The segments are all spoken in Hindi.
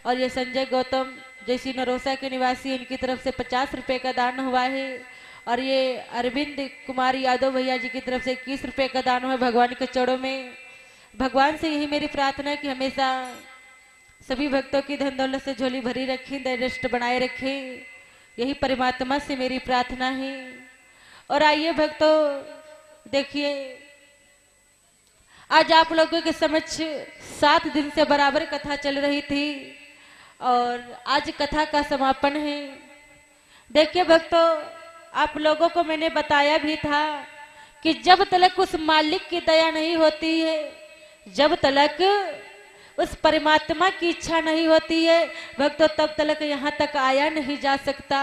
और ये संजय गौतम जैसी नरोसा के निवासी, इनकी तरफ से 50 रुपए का दान हुआ है। और ये अरविंद कुमार यादव भैया जी की तरफ से 21 रुपए का दान हुआ भगवान के चरणों में। भगवान से यही मेरी प्रार्थना है कि हमेशा सभी भक्तों की धन दौलत से झोली भरी रखें, दरिष्ट बनाए रखें, यही परमात्मा से मेरी प्रार्थना है। और आइए भक्तों, देखिए आज आप लोगों के समक्ष 7 दिन से बराबर कथा चल रही थी और आज कथा का समापन है। देखिए भक्तों, आप लोगों को मैंने बताया भी था कि जब तक उस मालिक की दया नहीं होती है, जब तक उस परमात्मा की इच्छा नहीं होती है भक्तों, तब तक यहाँ तक आया नहीं जा सकता।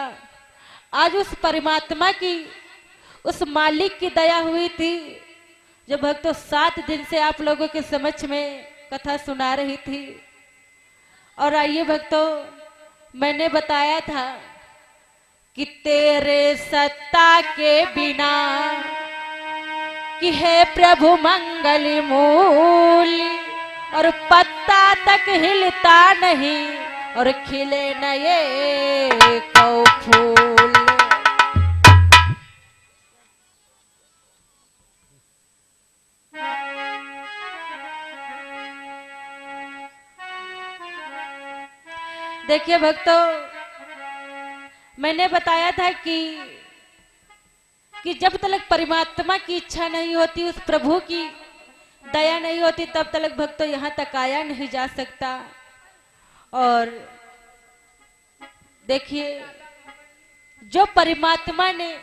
आज उस परमात्मा की, उस मालिक की दया हुई थी जो भक्तों 7 दिन से आप लोगों के समक्ष में कथा सुना रही थी। और आइए भक्तों, मैंने बताया था कि तेरे सत्ता के बिना कि है प्रभु मंगल मूल, और पत्ता तक हिलता नहीं और खिले न ये कौ फूल। देखिए भक्तों, मैंने बताया था कि जब तक परमात्मा की इच्छा नहीं होती, उस प्रभु की दया नहीं होती, तब तक भक्तों यहाँ तक आया नहीं जा सकता। और देखिए, जो परमात्मा ने,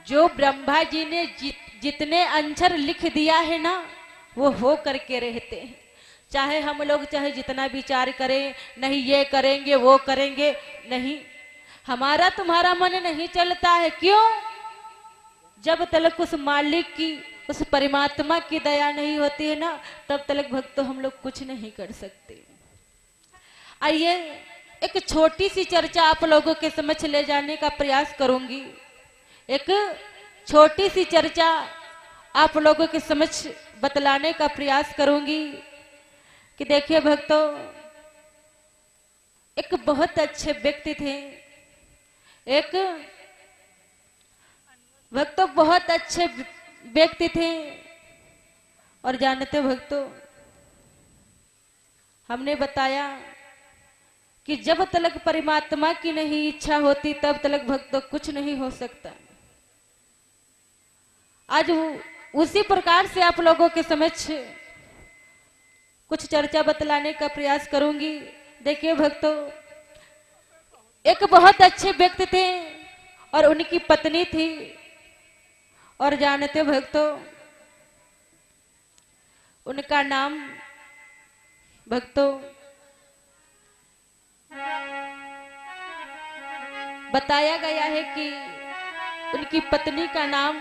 जो ब्रह्मा जी ने जितने अक्षर लिख दिया है ना, वो हो करके रहते हैं। चाहे हम लोग चाहे जितना विचार करें, नहीं ये करेंगे वो करेंगे, नहीं, हमारा तुम्हारा मन नहीं चलता है। क्यों? जब तक उस मालिक की, उस परमात्मा की दया नहीं होती है ना, तब तक भक्तों हम लोग कुछ नहीं कर सकते। आइए एक छोटी सी चर्चा आप लोगों के समक्ष ले जाने का प्रयास करूंगी। एक छोटी सी चर्चा आप लोगों के समक्ष बतलाने का प्रयास करूंगी कि देखिए भक्तों, एक बहुत अच्छे व्यक्ति थे, एक भक्तों बहुत अच्छे व्यक्ति थे। और जानते भक्तों, हमने बताया कि जब तक परमात्मा की नहीं इच्छा होती, तब तक भक्तों कुछ नहीं हो सकता। आज उसी प्रकार से आप लोगों के समक्ष कुछ चर्चा बतलाने का प्रयास करूंगी। देखिए भक्तों, एक बहुत अच्छे व्यक्ति थे और उनकी पत्नी थी। और जानते भक्तों, उनका नाम भक्तों बताया गया है कि उनकी पत्नी का नाम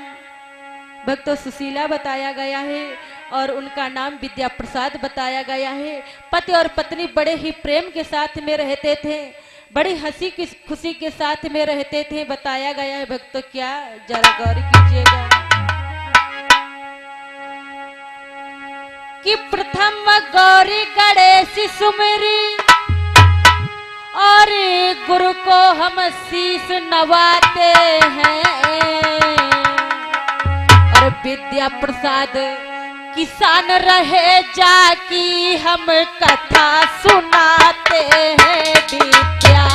भक्तों सुशीला बताया गया है और उनका नाम विद्या प्रसाद बताया गया है। पति और पत्नी बड़े ही प्रेम के साथ में रहते थे, बड़ी हंसी की खुशी के साथ में रहते थे। बताया गया है भक्तों, क्या, जरा गौर कीजिएगा कि प्रथम गौरी गणेश सुमिरी और गुरु को हम शीश नवाते हैं, और विद्या प्रसाद किसान रहे जाकी हम कथा सुनाते हैं। विद्या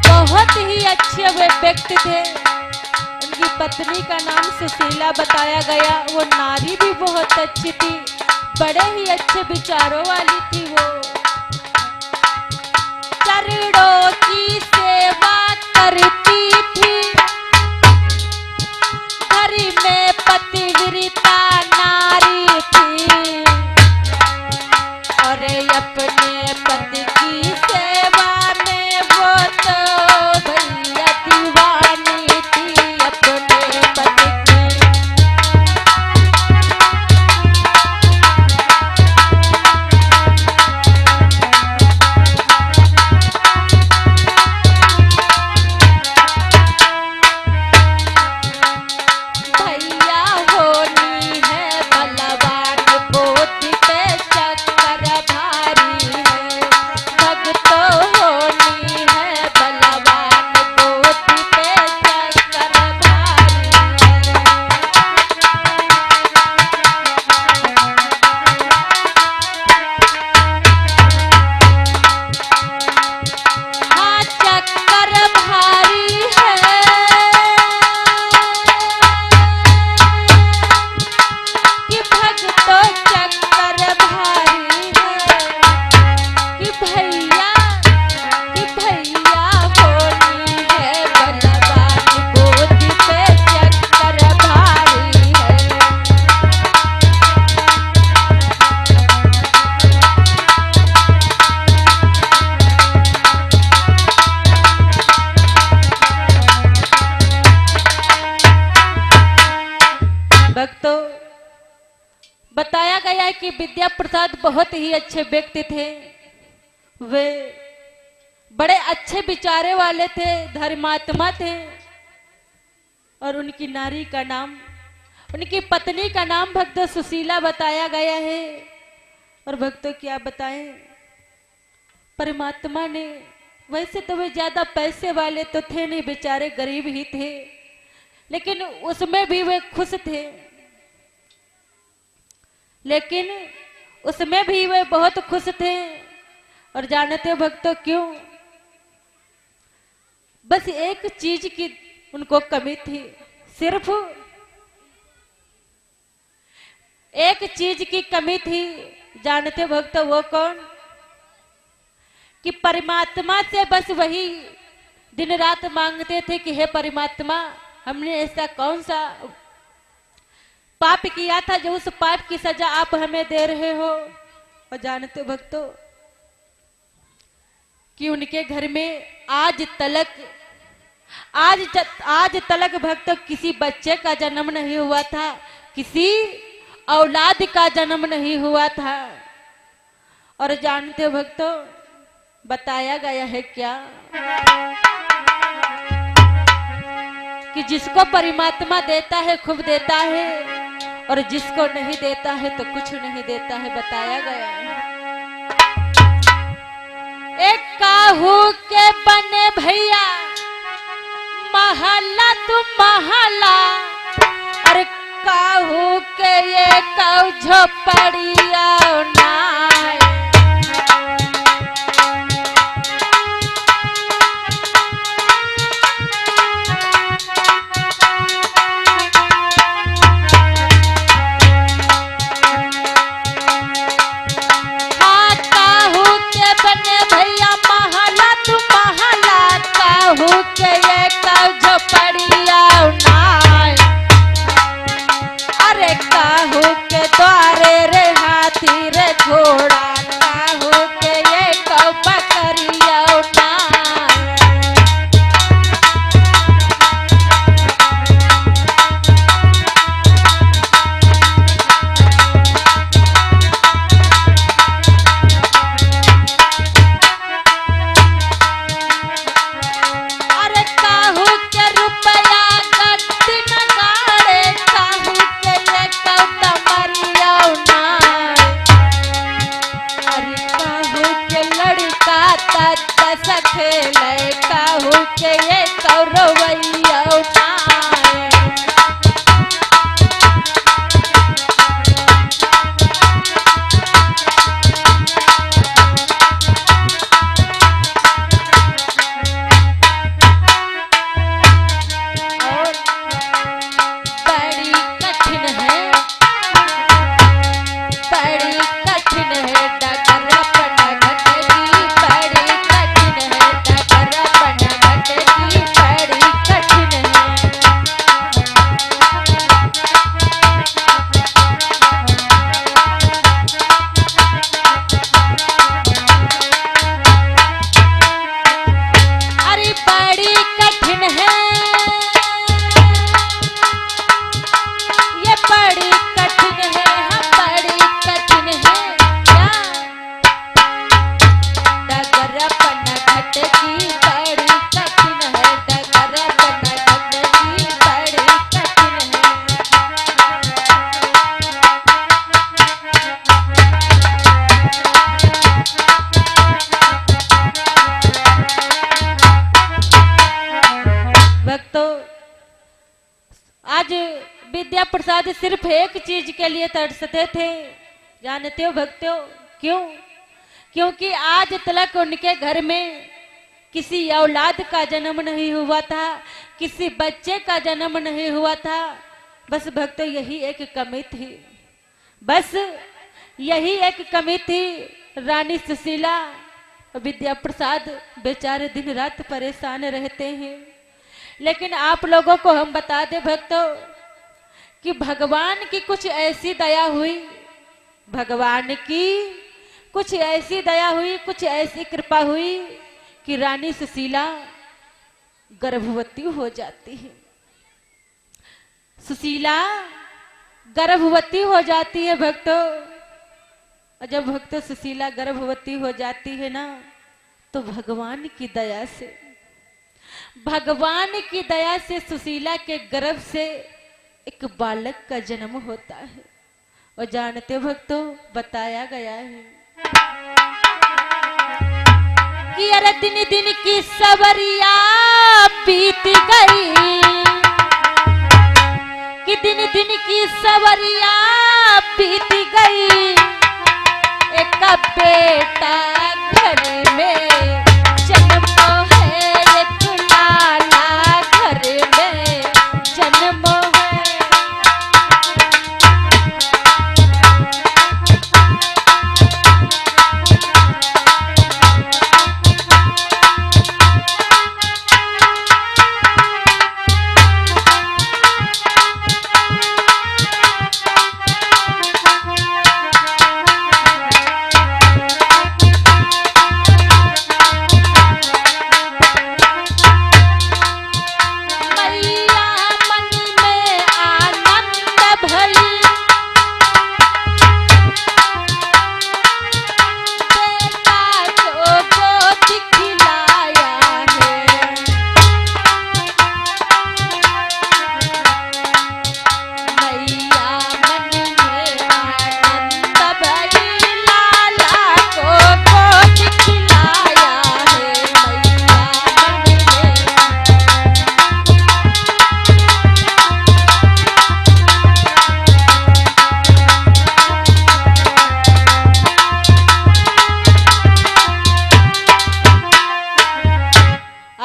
बहुत ही अच्छे वे व्यक्ति थे। उनकी पत्नी का नाम सुशीला बताया गया। वो नारी भी बहुत अच्छी थी, बड़े ही अच्छे विचारों वाली थी। वो चरणों की सेवा करती थी, घर में पतिव्रता नारी थी, और अपने पति की सेवा में वो तो भैया दीवानी थी अपने पति की। विद्या प्रसाद बहुत ही अच्छे व्यक्ति थे। वे बड़े अच्छे विचारे वाले थे, धर्मात्मा थे। और उनकी नारी का नाम, उनकी पत्नी का नाम भक्तों सुशीला बताया गया है। और भक्तों क्या बताएं, परमात्मा ने, वैसे तो वे ज्यादा पैसे वाले तो थे नहीं, बेचारे गरीब ही थे, लेकिन उसमें भी वे खुश थे। लेकिन उसमें भी वे बहुत खुश थे। और जानते हो भक्तों क्यों? बस एक चीज की उनको कमी थी, सिर्फ एक चीज की कमी थी। जानते हो भक्तों वो कौन? कि परमात्मा से बस वही दिन रात मांगते थे कि हे परमात्मा, हमने ऐसा कौन सा पाप किया था जो उस पाप की सजा आप हमें दे रहे हो। और जानते हो भक्तों कि उनके घर में आज तलक भक्तों किसी बच्चे का जन्म नहीं हुआ था, किसी औलाद का जन्म नहीं हुआ था। और जानते हो भक्तों बताया गया है क्या कि जिसको परमात्मा देता है खूब देता है, और जिसको नहीं देता है तो कुछ नहीं देता है। बताया गया है एक काहू के बने भैया महला तू महला, और काहू के ये काऊ झोपड़िया ना। विद्या प्रसाद सिर्फ एक चीज के लिए तरसते थे। जानते हो भक्तों क्यों? क्योंकि आज तक उनके घर में किसी औलाद का जन्म नहीं हुआ था, किसी बच्चे का जन्म नहीं हुआ था। बस भक्तों यही एक कमी थी, बस यही एक कमी थी। रानी सुशीला, विद्या प्रसाद बेचारे दिन रात परेशान रहते हैं। लेकिन आप लोगों को हम बता दें भक्तों कि भगवान की कुछ ऐसी दया हुई, भगवान की कुछ ऐसी दया हुई, कुछ ऐसी कृपा हुई कि रानी सुशीला गर्भवती हो जाती है। सुशीला गर्भवती हो जाती है भक्तों। और जब भक्त सुशीला गर्भवती हो जाती है ना, तो भगवान की दया से सुशीला के गर्भ से एक बालक का जन्म होता है। और जानते हो भक्तों, बताया गया है कि अरे दिन दिन की सवरिया बीत गई, कि दिन दिन की सवरिया बीत गई, एक बेटा घर में जन्म है, एक लाला घर में जन्म है।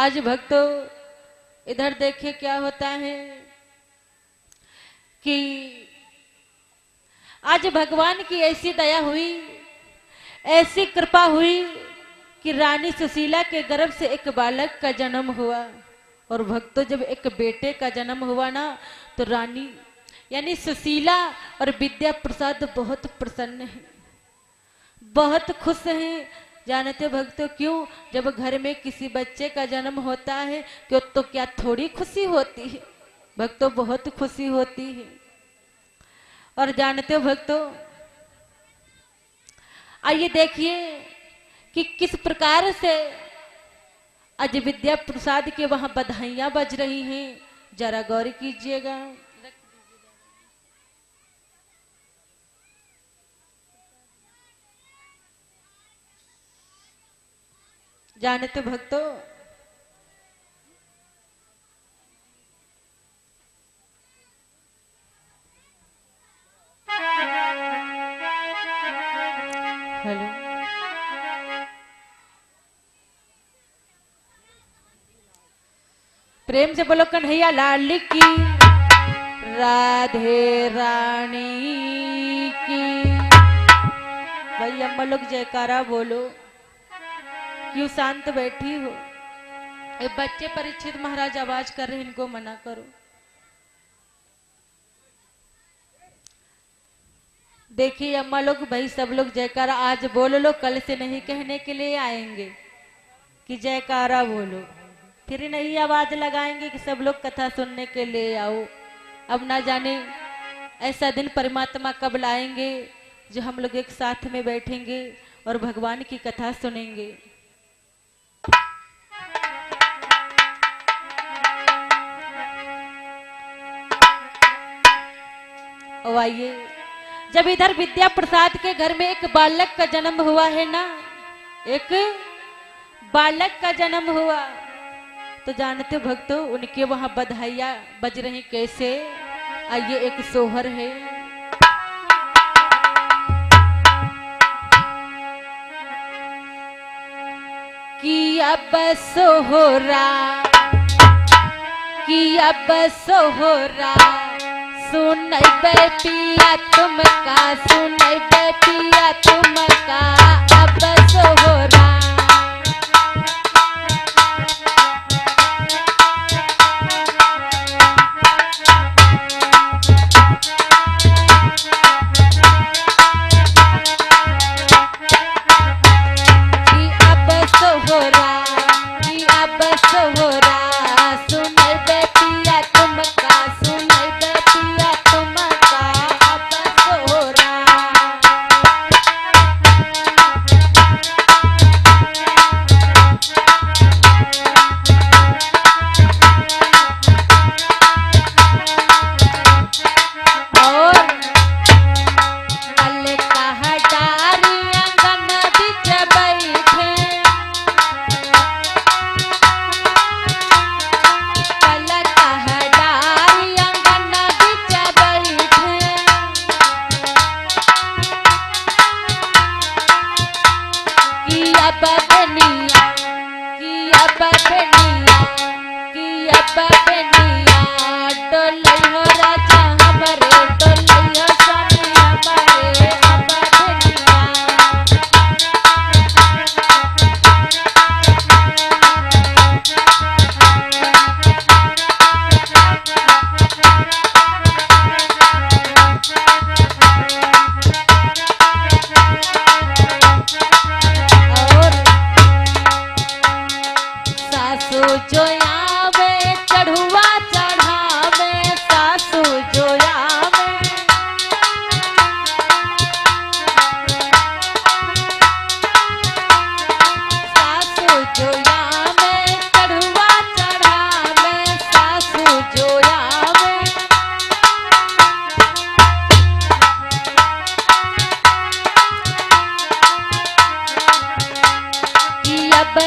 आज भक्तों इधर देखिए क्या होता है कि आज भगवान की ऐसी दया हुई, ऐसी कृपा हुई कि रानी सुशीला के गर्भ से एक बालक का जन्म हुआ। और भक्तों जब एक बेटे का जन्म हुआ ना, तो रानी यानी सुशीला और विद्या प्रसाद बहुत प्रसन्न है, बहुत खुश हैं। जानते भक्तों क्यों? जब घर में किसी बच्चे का जन्म होता है क्यों, तो क्या थोड़ी खुशी होती है भक्तों, बहुत खुशी होती है। और जानते हो भक्तों, आइए देखिए कि किस प्रकार से आज विद्या प्रसाद के वहां बधाइयां बज रही हैं, जरा गौर कीजिएगा। जानते भक्तों, हेलो, प्रेम से बोलो कन्हैया लाल की, राधे रानी की। भाई अम्मा लोग जयकारा बोलो। क्यों शांत बैठी हो? ये बच्चे परीक्षित महाराज आवाज कर रहे हैं, इनको मना करो। देखिए अम्मा लोग, भाई सब लोग जयकारा आज बोलो लो, कल से नहीं कहने के लिए आएंगे कि जयकारा बोलो, फिर नहीं आवाज लगाएंगे कि सब लोग कथा सुनने के लिए आओ। अब ना जाने ऐसा दिन परमात्मा कब लाएंगे जो हम लोग एक साथ में बैठेंगे और भगवान की कथा सुनेंगे। और आइए, जब इधर विद्या प्रसाद के घर में एक बालक का जन्म हुआ है ना, एक बालक का जन्म हुआ, तो जानते भक्तों उनके वहां बधाइयां बज रही कैसे? आइए एक सोहर है। कि अब सोहरा, कि अब सोहरा, सुन पिया तुमका, सुन पिया तुमका, अब सोहरा। जो आवे चढ़ुआ चढ़ावे, सासू जो आवे। सासू जो आवे चढ़ुआ चढ़ावे, सासू जो आवे। कि अब